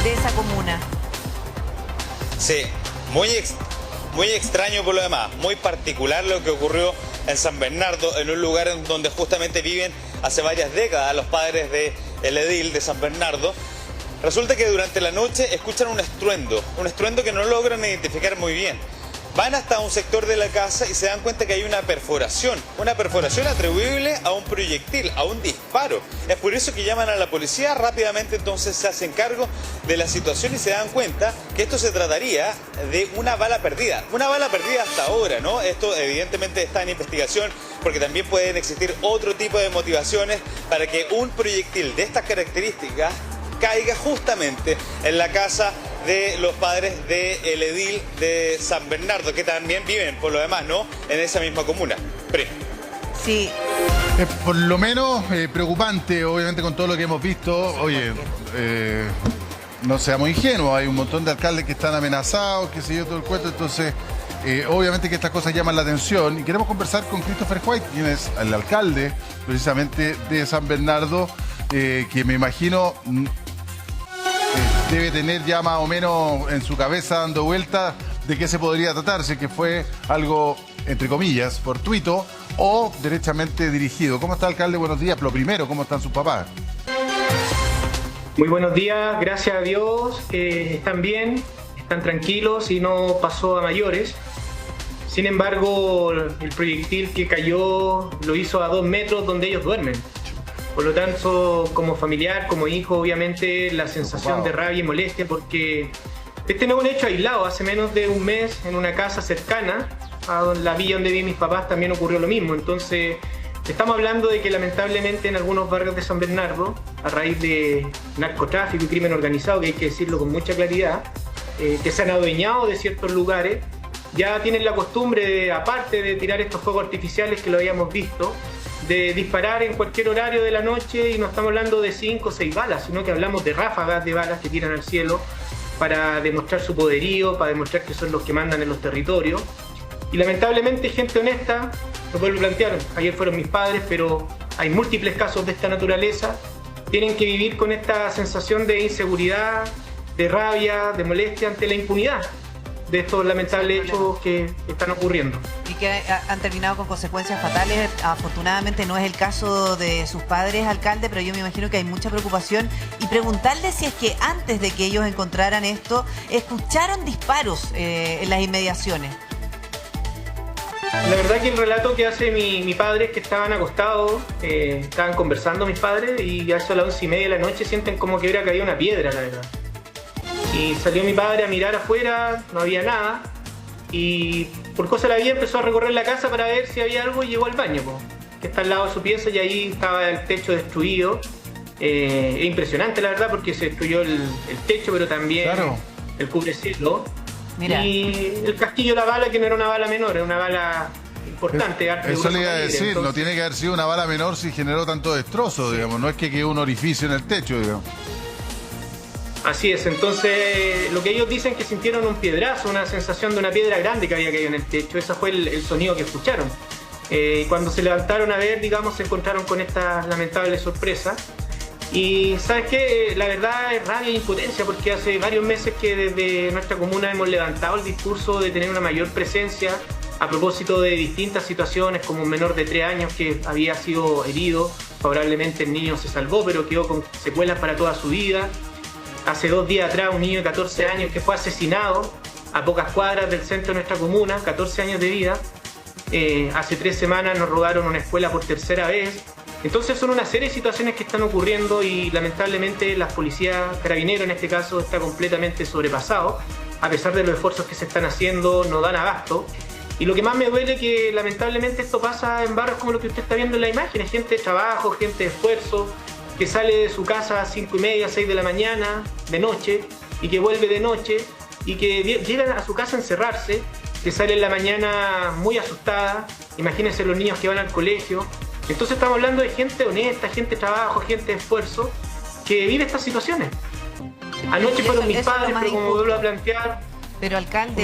de esa comuna. Sí, muy extraño por lo demás, muy particular lo que ocurrió en San Bernardo, en un lugar en donde justamente viven hace varias décadas los padres del edil de San Bernardo. Resulta que durante la noche escuchan un estruendo que no logran identificar muy bien. Van hasta un sector de la casa y se dan cuenta que hay una perforación atribuible a un proyectil, a un disparo. Es por eso que llaman a la policía, rápidamente entonces se hacen cargo de la situación y se dan cuenta que esto se trataría de una bala perdida. Una bala perdida hasta ahora, ¿no? Esto evidentemente está en investigación porque también pueden existir otro tipo de motivaciones para que un proyectil de estas características caiga justamente en la casa de los padres del edil de San Bernardo, que también viven, por lo demás, ¿no?, en esa misma comuna. Sí. Por lo menos preocupante, obviamente, con todo lo que hemos visto. Oye, no seamos ingenuos, hay un montón de alcaldes que están amenazados, que se yo, todo el cuento, entonces obviamente que estas cosas llaman la atención y queremos conversar con Christopher White, quien es el alcalde precisamente de San Bernardo, que me imagino debe tener ya más o menos en su cabeza dando vueltas de qué se podría tratar, si es que fue algo, entre comillas, fortuito o derechamente dirigido. ¿Cómo está, alcalde? Buenos días. Lo primero, ¿cómo están sus papás? Muy buenos días, gracias a Dios, están bien, están tranquilos y no pasó a mayores. Sin embargo, el proyectil que cayó lo hizo a 2 metros donde ellos duermen. Por lo tanto, como familiar, como hijo, obviamente la sensación de rabia y molestia, porque este no es un hecho aislado. Hace menos de un mes, en una casa cercana a la villa donde viven mis papás, también ocurrió lo mismo. Entonces, estamos hablando de que lamentablemente en algunos barrios de San Bernardo, a raíz de narcotráfico y crimen organizado, que hay que decirlo con mucha claridad, que se han adueñado de ciertos lugares, ya tienen la costumbre, aparte de tirar estos fuegos artificiales que lo habíamos visto, de disparar en cualquier horario de la noche, y no estamos hablando de 5 o 6 balas, sino que hablamos de ráfagas de balas que tiran al cielo para demostrar su poderío, para demostrar que son los que mandan en los territorios. Y lamentablemente gente honesta, lo vuelvo a plantear, ayer fueron mis padres, pero hay múltiples casos de esta naturaleza, tienen que vivir con esta sensación de inseguridad, de rabia, de molestia ante la impunidad de estos lamentables hechos que están ocurriendo. Y que han terminado con consecuencias fatales. Afortunadamente no es el caso de sus padres, alcalde, pero yo me imagino que hay mucha preocupación. Y preguntarle si es que antes de que ellos encontraran esto, escucharon disparos en las inmediaciones. La verdad que el relato que hace mi padre es que estaban acostados, estaban conversando mis padres, y a eso a las 11:30 de la noche sienten como que hubiera caído una piedra, la verdad. Y salió mi padre a mirar afuera, no había nada, y por cosa de la vida empezó a recorrer la casa para ver si había algo y llegó al baño, que está al lado de su pieza, y ahí estaba el techo destruido. Es impresionante, la verdad, porque se destruyó el techo, pero también el cubrecielo. Mira. Y el casquillo de la bala, que no era una bala menor, era una bala importante. Eso le iba a decir, entonces, no tiene que haber sido una bala menor si generó tanto destrozo, digamos, no es que quedó un orificio en el techo, digamos. Así es, entonces lo que ellos dicen que sintieron un piedrazo, una sensación de una piedra grande que había caído en el techo. Ese fue el sonido que escucharon. Cuando se levantaron a ver, digamos, se encontraron con esta lamentable sorpresa. Y ¿sabes qué? La verdad es rabia e impotencia, porque hace varios meses que desde nuestra comuna hemos levantado el discurso de tener una mayor presencia a propósito de distintas situaciones, como un menor de 3 años que había sido herido. Favorablemente el niño se salvó, pero quedó con secuelas para toda su vida. Hace 2 días atrás, un niño de 14 años que fue asesinado a pocas cuadras del centro de nuestra comuna, 14 años de vida. Hace 3 semanas nos robaron una escuela por 3ª vez. Entonces son una serie de situaciones que están ocurriendo, y lamentablemente la policía, Carabineros en este caso, está completamente sobrepasado. A pesar de los esfuerzos que se están haciendo, no dan abasto. Y lo que más me duele es que lamentablemente esto pasa en barrios como lo que usted está viendo en la imagen. Gente de trabajo, gente de esfuerzo, que sale de su casa a 5:30, 6 de la mañana, de noche, y que vuelve de noche, y que llegan a su casa a encerrarse, que sale en la mañana muy asustada. Imagínense los niños que van al colegio. Entonces estamos hablando de gente honesta, gente de trabajo, gente de esfuerzo, que vive estas situaciones. Anoche fueron mis padres, pero como vuelvo a plantear, pero alcalde,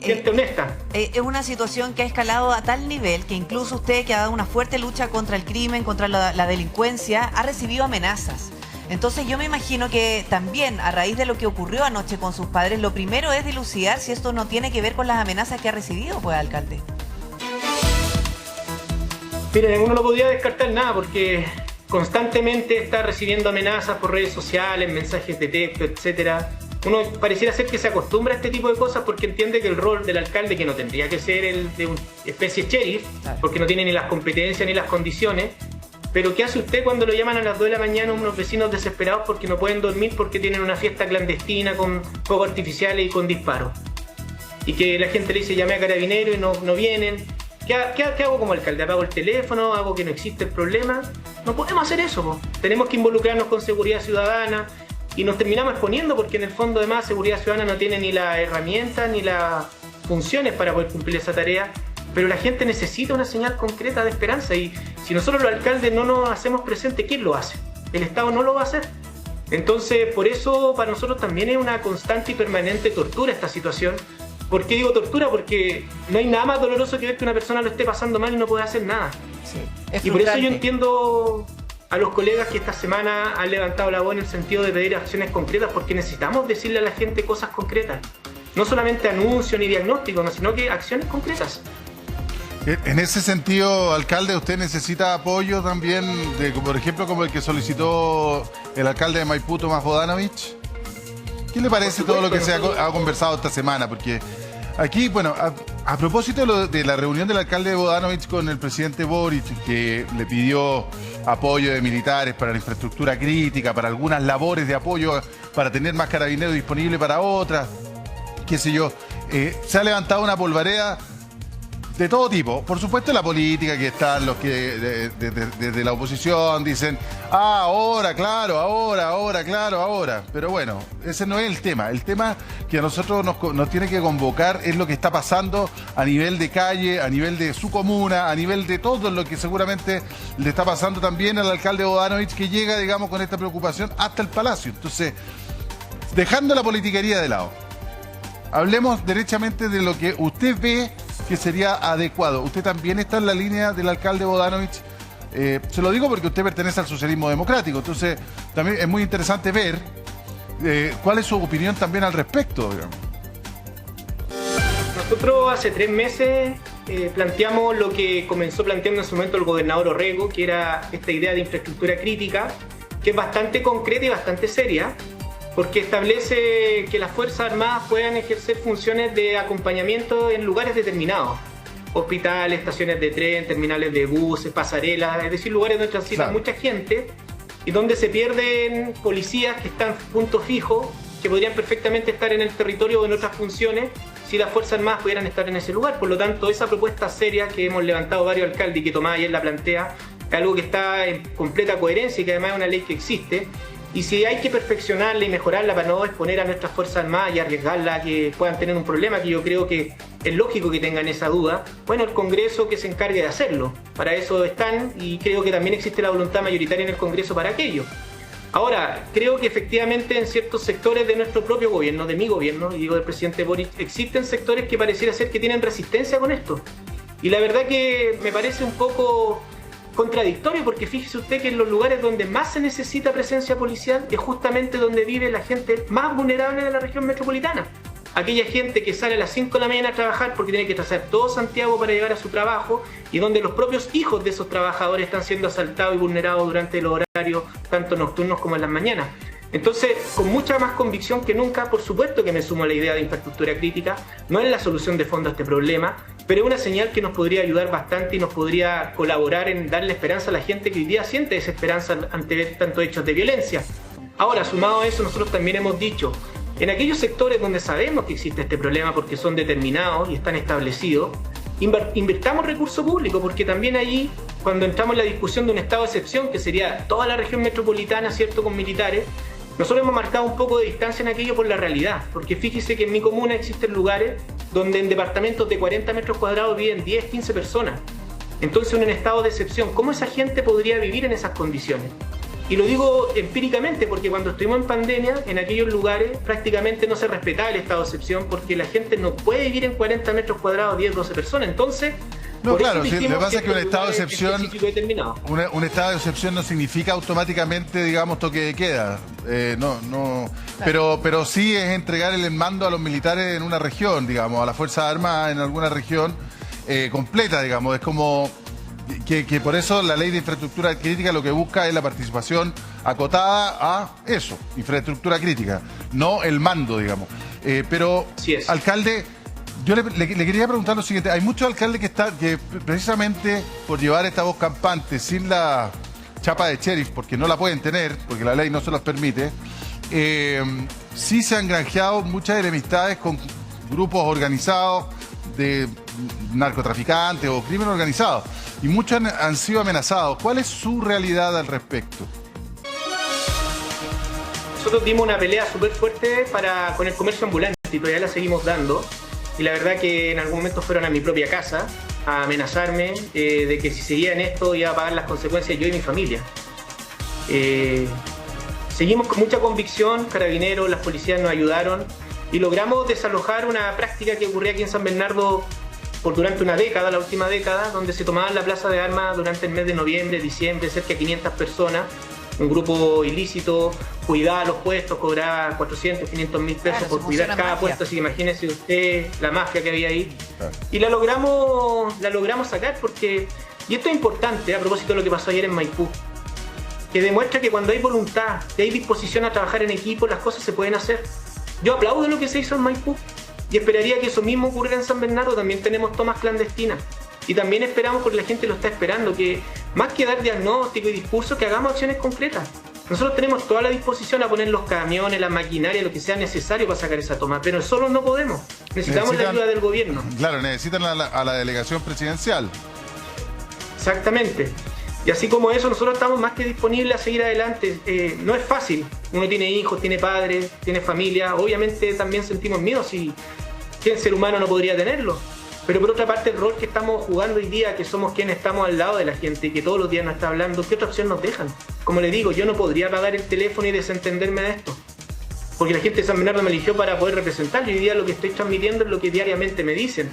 gente honesta. Es una situación que ha escalado a tal nivel que incluso usted, que ha dado una fuerte lucha contra el crimen, contra la delincuencia, ha recibido amenazas. Entonces yo me imagino que también a raíz de lo que ocurrió anoche con sus padres, lo primero es dilucidar si esto no tiene que ver con las amenazas que ha recibido, pues, alcalde. Miren, uno no podía descartar nada porque constantemente está recibiendo amenazas por redes sociales, mensajes de texto, etcétera. Uno pareciera ser que se acostumbra a este tipo de cosas porque entiende que el rol del alcalde, que no tendría que ser el de una especie de sheriff, porque no tiene ni las competencias ni las condiciones, pero ¿qué hace usted cuando lo llaman a las 2 de la mañana unos vecinos desesperados porque no pueden dormir porque tienen una fiesta clandestina con fuegos artificiales y con disparos? Y que la gente le dice llamé a Carabineros y no vienen. ¿Qué hago como alcalde? ¿Apago el teléfono? ¿Hago que no existe el problema? No podemos hacer eso, po. Tenemos que involucrarnos con seguridad ciudadana y nos terminamos exponiendo porque en el fondo además seguridad ciudadana no tiene ni las herramientas ni las funciones para poder cumplir esa tarea, pero la gente necesita una señal concreta de esperanza y si nosotros los alcaldes no nos hacemos presente, ¿quién lo hace? El Estado no lo va a hacer. Entonces, por eso para nosotros también es una constante y permanente tortura esta situación. ¿Por qué digo tortura? Porque no hay nada más doloroso que ver que una persona lo esté pasando mal y no puede hacer nada. Sí, es y por eso frustrante. yo entiendo a los colegas que esta semana han levantado la voz en el sentido de pedir acciones concretas, porque necesitamos decirle a la gente cosas concretas. No solamente anuncios ni diagnósticos, sino que acciones concretas. En ese sentido, alcalde, ¿usted necesita apoyo también, por ejemplo, como el que solicitó el alcalde de Maipú, Tomás Bodanovich? ¿Qué le parece todo lo que se ha conversado esta semana? Porque aquí, bueno, a propósito de la reunión del alcalde Bodanovich con el presidente Boric, que le pidió apoyo de militares para la infraestructura crítica, para algunas labores de apoyo, para tener más carabineros disponibles para otras, qué sé yo, se ha levantado una polvareda de todo tipo. Por supuesto la política, que están los que desde la oposición dicen ahora, claro, ahora. Pero bueno, ese no es el tema. El tema que a nosotros nos tiene que convocar es lo que está pasando a nivel de calle, a nivel de su comuna, a nivel de todo lo que seguramente le está pasando también al alcalde Bodanovich, que llega, digamos, con esta preocupación hasta el Palacio. Entonces, dejando la politiquería de lado, hablemos derechamente de lo que usted ve que sería adecuado. Usted también está en la línea del alcalde Bodanovich. Se lo digo porque usted pertenece al socialismo democrático. Entonces, también es muy interesante ver cuál es su opinión también al respecto, digamos. Nosotros hace 3 meses planteamos lo que comenzó planteando en su momento el gobernador Orrego, que era esta idea de infraestructura crítica, que es bastante concreta y bastante seria, porque establece que las Fuerzas Armadas puedan ejercer funciones de acompañamiento en lugares determinados. Hospitales, estaciones de tren, terminales de buses, pasarelas, es decir, lugares donde transita mucha gente y donde se pierden policías que están puntos fijos, que podrían perfectamente estar en el territorio o en otras funciones si las Fuerzas Armadas pudieran estar en ese lugar. Por lo tanto, esa propuesta seria que hemos levantado varios alcaldes y que Tomás ayer la plantea, es algo que está en completa coherencia y que además es una ley que existe. Y si hay que perfeccionarla y mejorarla para no exponer a nuestras Fuerzas Armadas y arriesgarla a que puedan tener un problema, que yo creo que es lógico que tengan esa duda, bueno, el Congreso que se encargue de hacerlo. Para eso están y creo que también existe la voluntad mayoritaria en el Congreso para aquello. Ahora, creo que efectivamente en ciertos sectores de nuestro propio gobierno, de mi gobierno, y digo del presidente Boric, existen sectores que pareciera ser que tienen resistencia con esto. Y la verdad que me parece un poco contradictorio, porque fíjese usted que en los lugares donde más se necesita presencia policial es justamente donde vive la gente más vulnerable de la región metropolitana. Aquella gente que sale a las 5 de la mañana a trabajar porque tiene que trazar todo Santiago para llegar a su trabajo y donde los propios hijos de esos trabajadores están siendo asaltados y vulnerados durante los horarios tanto nocturnos como en las mañanas. Entonces, con mucha más convicción que nunca, por supuesto que me sumo a la idea de infraestructura crítica. No es la solución de fondo a este problema, pero es una señal que nos podría ayudar bastante y nos podría colaborar en darle esperanza a la gente que hoy día siente desesperanza ante tantos hechos de violencia. Ahora, sumado a eso, nosotros también hemos dicho, en aquellos sectores donde sabemos que existe este problema porque son determinados y están establecidos, invirtamos recursos públicos, porque también allí, cuando entramos en la discusión de un estado de excepción, que sería toda la región metropolitana, ¿cierto?, con militares, nosotros hemos marcado un poco de distancia en aquello por la realidad, porque fíjese que en mi comuna existen lugares donde en departamentos de 40 metros cuadrados viven 10, 15 personas. Entonces, en un estado de excepción, ¿cómo esa gente podría vivir en esas condiciones? Y lo digo empíricamente porque cuando estuvimos en pandemia, en aquellos lugares prácticamente no se respetaba el estado de excepción porque la gente no puede vivir en 40 metros cuadrados 10, 12 personas. Entonces, No, Por eso claro, sí, lo que dijimos pasa es que un este estado de lugar es excepción, específico y determinado. un estado de excepción no significa automáticamente, digamos, toque de queda. Pero sí es entregar el mando a los militares en una región, digamos, a las Fuerzas Armadas en alguna región completa, digamos. Es como que por eso la ley de infraestructura crítica lo que busca es la participación acotada a eso, infraestructura crítica, no el mando, digamos. Pero, Así es. alcalde, yo le quería preguntar lo siguiente. Hay muchos alcaldes que precisamente por llevar esta voz campante sin la chapa de sheriff, porque no la pueden tener, porque la ley no se los permite, sí se han granjeado muchas enemistades con grupos organizados de narcotraficantes o crimen organizado. Y muchos han sido amenazados. ¿Cuál es su realidad al respecto? Nosotros dimos una pelea súper fuerte con el comercio ambulante y todavía la seguimos dando. Y la verdad que en algún momento fueron a mi propia casa a amenazarme de que si seguía en esto iba a pagar las consecuencias yo y mi familia. Seguimos con mucha convicción, Carabineros, las policías nos ayudaron y logramos desalojar una práctica que ocurría aquí en San Bernardo durante una década, la última década, donde se tomaban la plaza de armas durante el mes de noviembre, diciembre, cerca de 500 personas. Un grupo ilícito cuidaba los puestos, cobraba 400, 500 mil pesos Claro, por cuidar cada mafia. puesto, así que imagínese usted la mafia que había ahí. Claro. Y la logramos sacar porque, y esto es importante a propósito de lo que pasó ayer en Maipú, que demuestra que cuando hay voluntad y hay disposición a trabajar en equipo, las cosas se pueden hacer. Yo aplaudo lo que se hizo en Maipú y esperaría que eso mismo ocurriera en San Bernardo. También tenemos tomas clandestinas. Y también esperamos, porque la gente lo está esperando, que más que dar diagnóstico y discurso, que hagamos acciones concretas. Nosotros tenemos toda la disposición a poner los camiones, la maquinaria, lo que sea necesario para sacar esa toma, pero solo no podemos. Necesitamos la ayuda del gobierno. Claro, necesitan a la delegación presidencial. Exactamente. Y así como eso, nosotros estamos más que disponibles a seguir adelante. No es fácil. Uno tiene hijos, tiene padres, tiene familia. Obviamente también sentimos miedo si ¿qué ser humano no podría tenerlo? Pero por otra parte, el rol que estamos jugando hoy día, que somos quienes estamos al lado de la gente y que todos los días nos está hablando, ¿qué otra opción nos dejan? Como le digo, yo no podría apagar el teléfono y desentenderme de esto. Porque la gente de San Bernardo me eligió para poder representar. Y hoy día lo que estoy transmitiendo es lo que diariamente me dicen.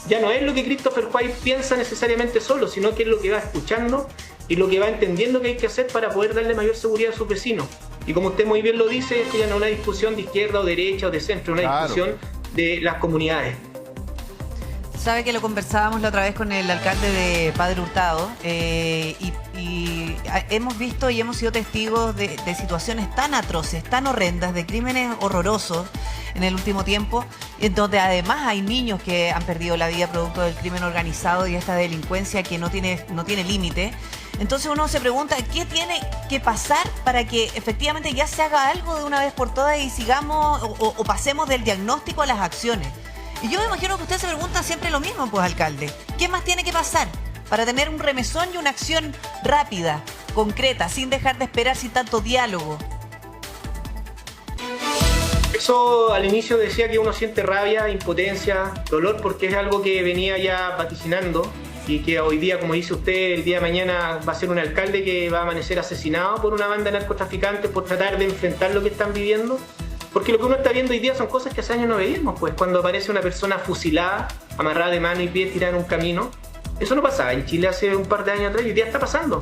Ya no es lo que Christopher White piensa necesariamente solo, sino que es lo que va escuchando y lo que va entendiendo que hay que hacer para poder darle mayor seguridad a sus vecinos. Y como usted muy bien lo dice, esto ya no es una discusión de izquierda o derecha o de centro, es una discusión de las comunidades. Sabe que lo conversábamos la otra vez con el alcalde de Padre Hurtado y hemos visto y hemos sido testigos de situaciones tan atroces, tan horrendas, de crímenes horrorosos en el último tiempo, en donde además hay niños que han perdido la vida producto del crimen organizado y esta delincuencia que no tiene límite. Entonces uno se pregunta, ¿qué tiene que pasar para que efectivamente ya se haga algo de una vez por todas y sigamos o pasemos del diagnóstico a las acciones? Y yo me imagino que usted se pregunta siempre lo mismo, pues, alcalde. ¿Qué más tiene que pasar para tener un remesón y una acción rápida, concreta, sin dejar de esperar, sin tanto diálogo? Eso al inicio decía que uno siente rabia, impotencia, dolor, porque es algo que venía ya vaticinando y que hoy día, como dice usted, el día de mañana va a ser un alcalde que va a amanecer asesinado por una banda de narcotraficantes por tratar de enfrentar lo que están viviendo. Porque lo que uno está viendo hoy día son cosas que hace años no veíamos, pues cuando aparece una persona fusilada, amarrada de mano y pie, tirada en un camino. Eso no pasaba en Chile hace un par de años atrás y hoy día está pasando.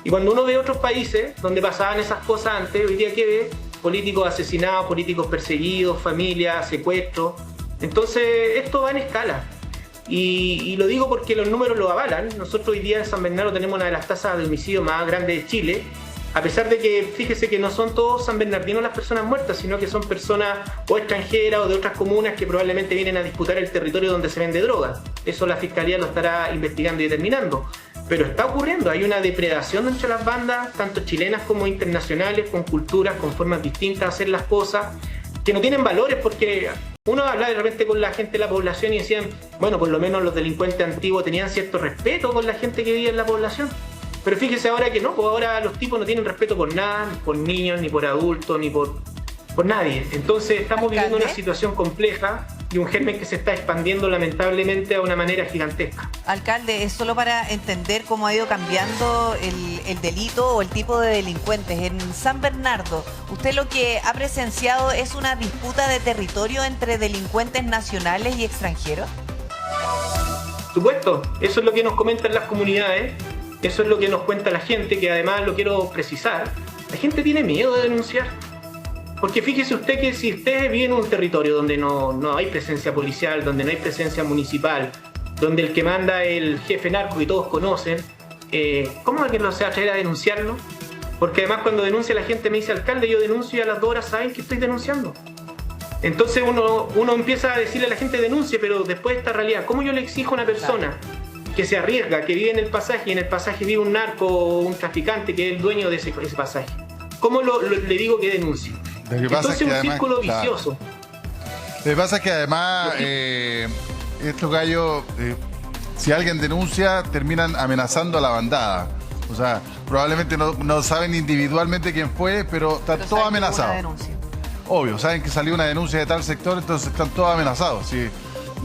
Y cuando uno ve otros países donde pasaban esas cosas antes, hoy día ¿qué ve? Políticos asesinados, políticos perseguidos, familias, secuestros. Entonces esto va en escala. Y lo digo porque los números lo avalan. Nosotros hoy día en San Bernardo tenemos una de las tasas de homicidio más grandes de Chile. A pesar de que, fíjese que no son todos sanbernardinos las personas muertas, sino que son personas o extranjeras o de otras comunas que probablemente vienen a disputar el territorio donde se vende droga. Eso la Fiscalía lo estará investigando y determinando. Pero está ocurriendo, hay una depredación entre las bandas, tanto chilenas como internacionales, con culturas, con formas distintas de hacer las cosas, que no tienen valores porque uno habla de repente con la gente de la población y decían, bueno, por lo menos los delincuentes antiguos tenían cierto respeto con la gente que vivía en la población. Pero fíjese ahora que no, pues ahora los tipos no tienen respeto por nada, ni por niños, ni por adultos, ni por nadie. Entonces estamos viviendo una situación compleja y un germen que se está expandiendo lamentablemente a una manera gigantesca. Alcalde, es solo para entender cómo ha ido cambiando el delito o el tipo de delincuentes. En San Bernardo, ¿usted lo que ha presenciado es una disputa de territorio entre delincuentes nacionales y extranjeros? Supuesto, eso es lo que nos comentan las comunidades, eso es lo que nos cuenta la gente, que además lo quiero precisar, la gente tiene miedo de denunciar. Porque fíjese usted que si usted vive en un territorio donde no hay presencia policial, donde no hay presencia municipal, donde el que manda es el jefe narco y todos conocen, ¿cómo es que no se va a traer a denunciarlo? Porque además cuando denuncia la gente me dice, alcalde, yo denuncio y a las 2 horas saben que estoy denunciando. Entonces uno empieza a decirle a la gente denuncie, pero después de esta realidad, ¿cómo yo le exijo a una persona que se arriesga, que vive en el pasaje y en el pasaje vive un narco o un traficante que es el dueño de ese pasaje? ¿Cómo le digo que denuncie? Entonces es un círculo vicioso. Lo que pasa es que además estos gallos, si alguien denuncia, terminan amenazando a la bandada. O sea, probablemente no saben individualmente quién fue, pero están todos amenazados. Obvio, saben que salió una denuncia de tal sector, entonces están todos amenazados. ¿Sí?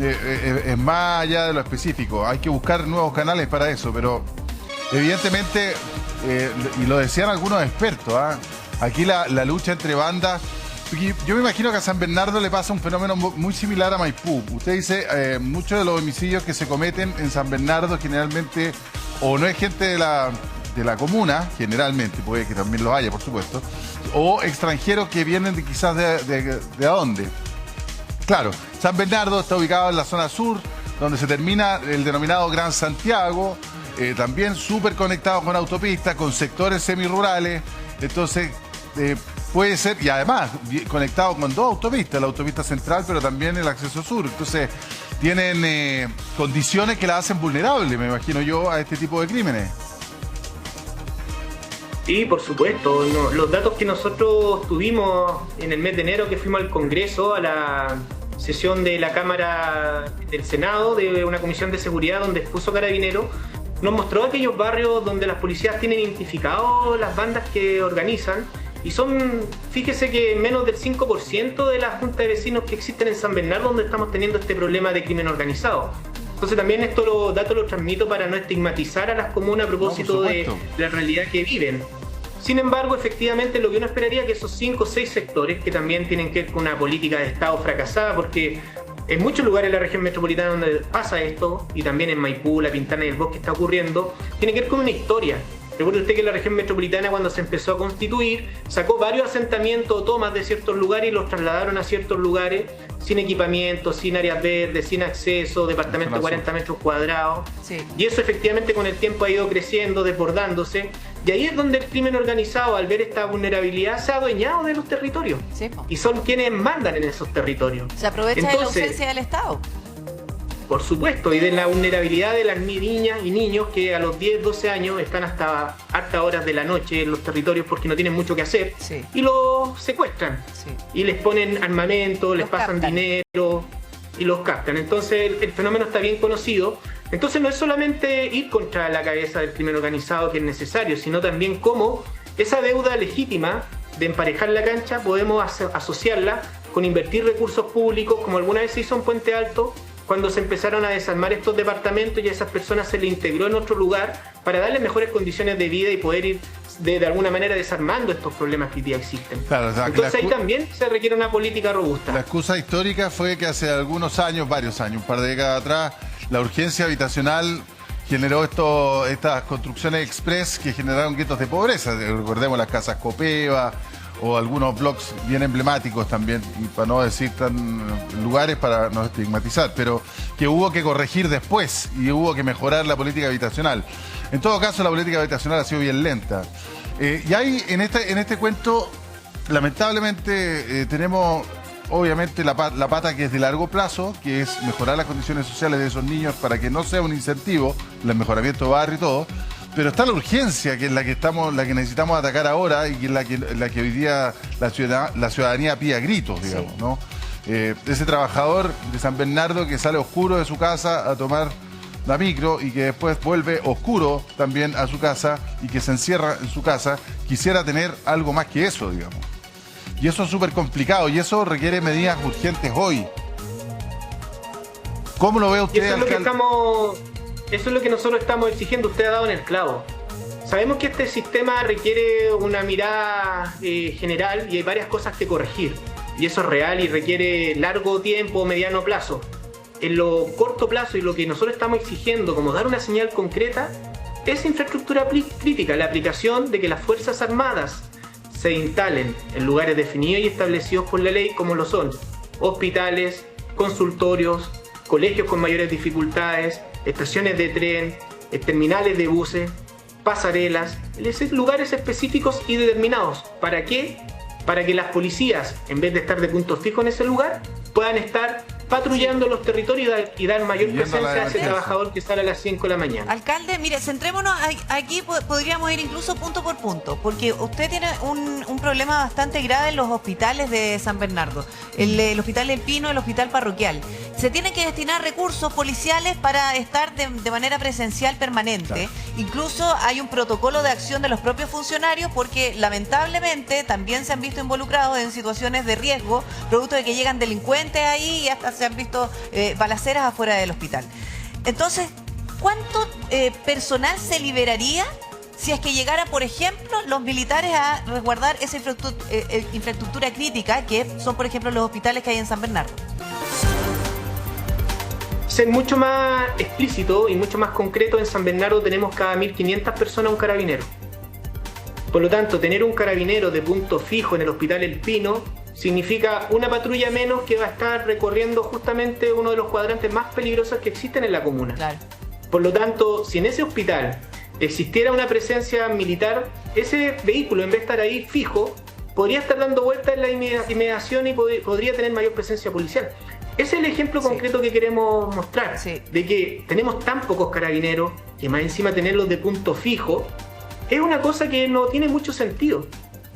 Es más allá de lo específico. Hay que buscar nuevos canales para eso, pero evidentemente, y lo decían algunos expertos, aquí la lucha entre bandas. Yo me imagino que a San Bernardo le pasa un fenómeno muy similar a Maipú. Usted dice, muchos de los homicidios que se cometen en San Bernardo generalmente o no es gente de la comuna, generalmente, puede que también lo haya, por supuesto, o extranjeros que vienen quizás de dónde. Claro, San Bernardo está ubicado en la zona sur, donde se termina el denominado Gran Santiago, también súper conectado con autopistas, con sectores semirurales, entonces puede ser, y además conectado con 2 autopistas, la autopista central, pero también el acceso sur, entonces tienen condiciones que la hacen vulnerable, me imagino yo, a este tipo de crímenes. Sí, por supuesto. Los datos que nosotros tuvimos en el mes de enero, que fuimos al Congreso, a la sesión de la Cámara del Senado, de una comisión de seguridad donde expuso Carabineros, nos mostró aquellos barrios donde las policías tienen identificados las bandas que organizan y son, fíjese que menos del 5% de las juntas de vecinos que existen en San Bernardo donde estamos teniendo este problema de crimen organizado. Entonces también estos datos los transmito para no estigmatizar a las comunas a propósito de la realidad que viven. Sin embargo, efectivamente, lo que uno esperaría es que esos 5 o 6 sectores, que también tienen que ver con una política de Estado fracasada, porque en muchos lugares de la región metropolitana donde pasa esto, y también en Maipú, La Pintana y el Bosque está ocurriendo, tiene que ver con una historia. Recuerde usted que la región metropolitana, cuando se empezó a constituir, sacó varios asentamientos o tomas de ciertos lugares y los trasladaron a ciertos lugares sin equipamiento, sin áreas verdes, sin acceso, departamento de 40 metros cuadrados. Sí. Y eso efectivamente con el tiempo ha ido creciendo, desbordándose. Y ahí es donde el crimen organizado, al ver esta vulnerabilidad, se ha adueñado de los territorios. Sí. Y son quienes mandan en esos territorios. Se aprovecha de la ausencia del Estado. Por supuesto, y de la vulnerabilidad de las niñas y niños que a los 10, 12 años están hasta altas horas de la noche en los territorios porque no tienen mucho que hacer, sí, y los secuestran, sí, y les ponen armamento, les pasan dinero y los captan. Entonces el fenómeno está bien conocido. Entonces no es solamente ir contra la cabeza del crimen organizado que es necesario, sino también cómo esa deuda legítima de emparejar la cancha podemos asociarla con invertir recursos públicos, como alguna vez se hizo en Puente Alto, cuando se empezaron a desarmar estos departamentos y a esas personas se les integró en otro lugar para darles mejores condiciones de vida y poder ir de alguna manera desarmando estos problemas que hoy día existen. Claro, o sea, entonces ahí también se requiere una política robusta. La excusa histórica fue que hace algunos años, varios años, un par de décadas atrás, la urgencia habitacional generó estas construcciones express que generaron guetos de pobreza. Recordemos las casas Copeva o algunos blogs bien emblemáticos también, para no decir tan lugares para no estigmatizar, pero que hubo que corregir después y hubo que mejorar la política habitacional. En todo caso, la política habitacional ha sido bien lenta. Y ahí, en este cuento, lamentablemente, tenemos obviamente la pata que es de largo plazo, que es mejorar las condiciones sociales de esos niños para que no sea un incentivo, el mejoramiento de barrio y todo. Pero está la urgencia, que es la que necesitamos atacar ahora y que es la que hoy día la ciudadanía pide a gritos, digamos, sí, ¿no? Ese trabajador de San Bernardo que sale oscuro de su casa a tomar la micro y que después vuelve oscuro también a su casa y que se encierra en su casa, quisiera tener algo más que eso, digamos. Y eso es súper complicado y eso requiere medidas urgentes hoy. ¿Cómo lo ve usted, alcalde? Eso es lo que nosotros estamos exigiendo, usted ha dado en el clavo. Sabemos que este sistema requiere una mirada general y hay varias cosas que corregir. Y eso es real y requiere largo tiempo, mediano plazo. en lo corto plazo y lo que nosotros estamos exigiendo como dar una señal concreta es infraestructura crítica, la aplicación de que las Fuerzas Armadas se instalen en lugares definidos y establecidos por la ley como lo son hospitales, consultorios, colegios con mayores dificultades, estaciones de tren, terminales de buses, pasarelas, lugares específicos y determinados. ¿Para qué? Para que las policías, en vez de estar de punto fijo en ese lugar, puedan estar patrullando los territorios y dar mayor presencia a ese trabajador que sale a las 5 de la mañana. Alcalde, mire, centrémonos aquí, podríamos ir incluso punto por punto, porque usted tiene un problema bastante grave en los hospitales de San Bernardo, el Hospital El Pino, el Hospital Parroquial. Se tienen que destinar recursos policiales para estar de manera presencial permanente. Claro. Incluso hay un protocolo de acción de los propios funcionarios porque lamentablemente también se han visto involucrados en situaciones de riesgo, producto de que llegan delincuentes ahí y hasta se han visto balaceras afuera del hospital. Entonces, ¿cuánto personal se liberaría si es que llegara, por ejemplo, los militares a resguardar esa infraestructura crítica que son, por ejemplo, los hospitales que hay en San Bernardo? Ser mucho más explícito y mucho más concreto, en San Bernardo tenemos cada 1.500 personas un carabinero. Por lo tanto, tener un carabinero de punto fijo en el Hospital El Pino significa una patrulla menos que va a estar recorriendo justamente uno de los cuadrantes más peligrosos que existen en la comuna. Claro. Por lo tanto, si en ese hospital existiera una presencia militar, ese vehículo, en vez de estar ahí fijo, podría estar dando vueltas en la inmediación y podría tener mayor presencia policial. Ese es el ejemplo concreto que queremos mostrar, de que tenemos tan pocos carabineros que más encima tenerlos de punto fijo es una cosa que no tiene mucho sentido.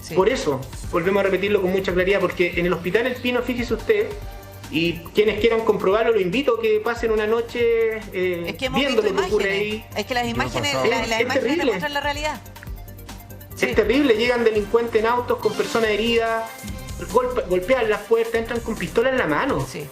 Sí. Por eso, volvemos a repetirlo con mucha claridad, porque en el Hospital El Pino, fíjese usted, y quienes quieran comprobarlo, lo invito a que pasen una noche viendo lo que ocurre ahí. Es que las imágenes, las imágenes demuestran la realidad. Sí. Es terrible, llegan delincuentes en autos con personas heridas, golpean las puertas, entran con pistola en la mano. Sí.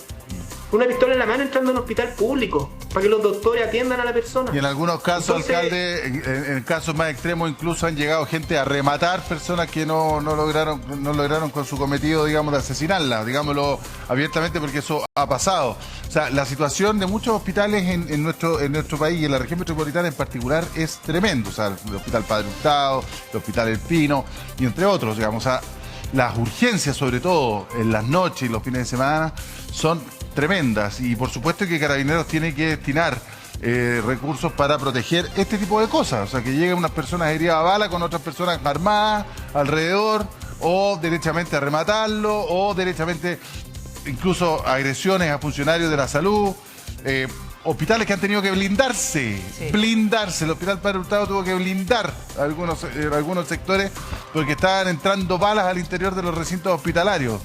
Una pistola en la mano entrando a un hospital público para que los doctores atiendan a la persona. Y en algunos casos, alcalde, en casos más extremos, incluso han llegado gente a rematar personas que no lograron con su cometido, digamos, de asesinarla, digámoslo abiertamente, porque eso ha pasado. O sea, la situación de muchos hospitales en nuestro país y en la región metropolitana en particular es tremendo. O sea, el Hospital Padre Hurtado, el Hospital El Pino y entre otros, digamos. O sea, las urgencias, sobre todo en las noches y los fines de semana, son tremendas, y por supuesto que Carabineros tiene que destinar recursos para proteger este tipo de cosas, o sea, que lleguen unas personas heridas a bala con otras personas armadas alrededor, o derechamente a rematarlo, o derechamente incluso agresiones a funcionarios de la salud, hospitales que han tenido que blindarse, el Hospital Padre Hurtado tuvo que blindar algunos sectores porque estaban entrando balas al interior de los recintos hospitalarios.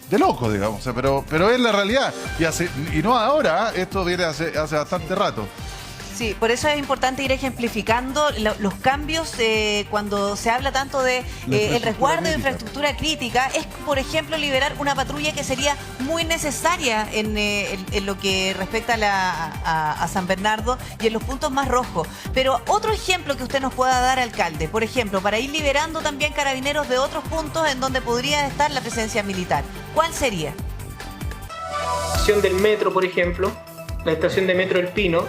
De loco, digamos, o sea, pero es la realidad. Y no ahora, esto viene hace bastante rato. Sí, por eso es importante ir ejemplificando los cambios cuando se habla tanto de el resguardo de infraestructura crítica. Es, por ejemplo, liberar una patrulla que sería muy necesaria en lo que respecta a San Bernardo y en los puntos más rojos. Pero otro ejemplo que usted nos pueda dar, alcalde, por ejemplo, para ir liberando también carabineros de otros puntos en donde podría estar la presencia militar, ¿cuál sería? La estación del metro, por ejemplo, la estación de metro El Pino,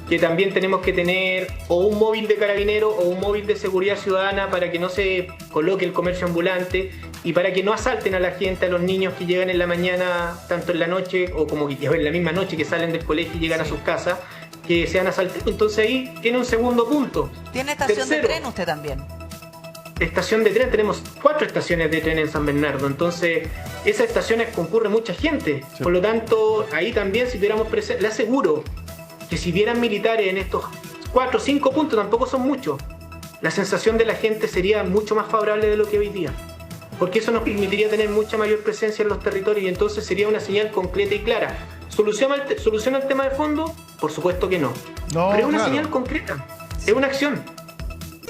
que también tenemos que tener o un móvil de carabinero o un móvil de seguridad ciudadana para que no se coloque el comercio ambulante y para que no asalten a la gente, a los niños que llegan en la mañana, tanto en la noche o como en la misma noche que salen del colegio y llegan a sus casas, que sean asaltados. Entonces ahí tiene un segundo punto. ¿Tiene estación de tren usted también? Estación de tren, tenemos 4 estaciones de tren en San Bernardo, entonces esas estaciones concurre mucha gente. Sí. Por lo tanto, ahí también, si tuviéramos presencia, le aseguro que si vieran militares en estos 4 o 5 puntos, tampoco son muchos, la sensación de la gente sería mucho más favorable de lo que hoy día, porque eso nos permitiría tener mucha mayor presencia en los territorios y entonces sería una señal concreta y clara. ¿Soluciona el tema de fondo? Por supuesto que no, pero es una señal concreta, es una acción.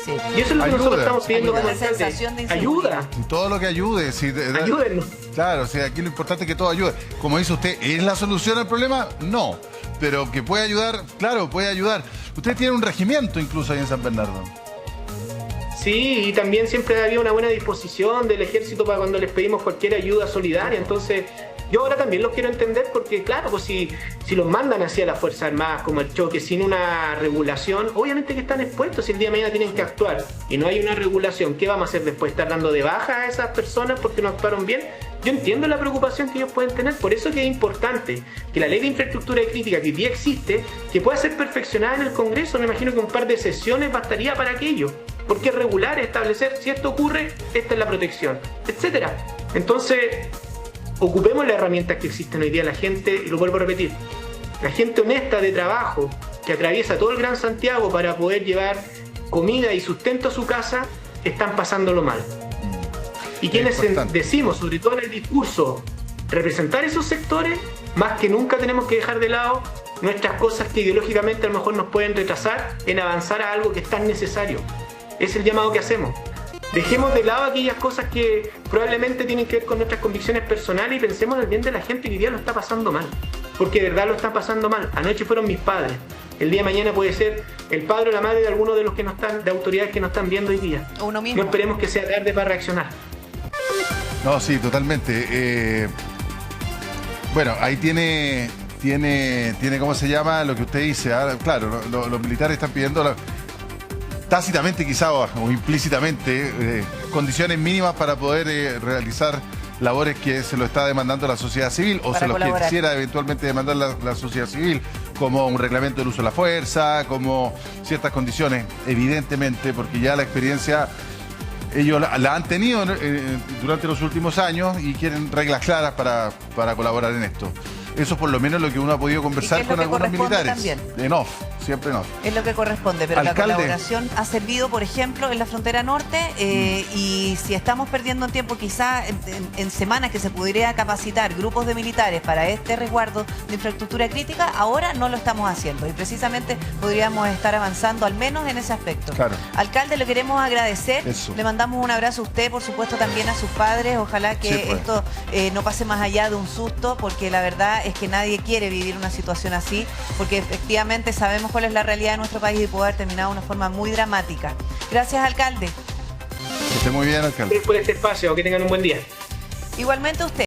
Sí. Y eso es lo que nosotros estamos pidiendo como alcalde. Ayuda. Todo lo que ayude. Ayúdennos. Claro, o sea, aquí lo importante es que todo ayude. Como dice usted, ¿es la solución al problema? No. Pero que puede ayudar, claro, puede ayudar. Usted tiene un regimiento incluso ahí en San Bernardo. Sí, y también siempre había una buena disposición del ejército para cuando les pedimos cualquier ayuda solidaria. Entonces, Yo ahora también los quiero entender porque, claro, pues si los mandan hacia las Fuerzas Armadas como el choque sin una regulación, obviamente que están expuestos si el día de mañana tienen que actuar y no hay una regulación. ¿Qué vamos a hacer después? ¿Estar dando de baja a esas personas porque no actuaron bien? Yo entiendo la preocupación que ellos pueden tener, por eso que es importante que la ley de infraestructura crítica que hoy día existe, que pueda ser perfeccionada en el Congreso. Me imagino que un par de sesiones bastaría para aquello, porque es regular, establecer si esto ocurre, esta es la protección, etcétera. Entonces, ocupemos las herramientas que existen hoy día. La gente, y lo vuelvo a repetir, la gente honesta de trabajo que atraviesa todo el Gran Santiago para poder llevar comida y sustento a su casa, están pasándolo mal. Y quienes decimos, sobre todo en el discurso, representar esos sectores, más que nunca tenemos que dejar de lado nuestras cosas que ideológicamente a lo mejor nos pueden retrasar en avanzar a algo que es tan necesario. Es el llamado que hacemos. Dejemos de lado aquellas cosas que probablemente tienen que ver con nuestras convicciones personales y pensemos en el bien de la gente que hoy día lo está pasando mal. Porque de verdad lo está pasando mal. Anoche fueron mis padres. El día de mañana puede ser el padre o la madre de alguno de los que no están, de autoridades que nos están viendo hoy día. Uno mismo. No esperemos que sea tarde para reaccionar. No, sí, totalmente. Bueno, ahí tiene, ¿cómo se llama? Lo que usted dice. Claro, los militares están pidiendo tácitamente quizá o implícitamente condiciones mínimas para poder realizar labores que se lo está demandando la sociedad civil o se los que quisiera eventualmente demandar la sociedad civil, como un reglamento del uso de la fuerza, como ciertas condiciones, evidentemente, porque ya la experiencia ellos la han tenido durante los últimos años y quieren reglas claras para colaborar en esto. Eso es por lo menos lo que uno ha podido conversar con algunos militares. También. En off, siempre en off. Es lo que corresponde, pero Alcalde. La colaboración ha servido, por ejemplo, en la frontera norte y si estamos perdiendo tiempo, quizá en semanas que se pudiera capacitar grupos de militares para este resguardo de infraestructura crítica, ahora no lo estamos haciendo y precisamente podríamos estar avanzando al menos en ese aspecto. Claro. Alcalde, le queremos agradecer. Eso. Le mandamos un abrazo a usted, por supuesto también a sus padres. Ojalá que Sí, pues. esto no pase más allá de un susto, porque la verdad es que nadie quiere vivir una situación así, porque efectivamente sabemos cuál es la realidad de nuestro país y puede haber terminado de una forma muy dramática. Gracias, alcalde. Que esté muy bien, alcalde. Gracias por este espacio, que tengan un buen día. Igualmente usted.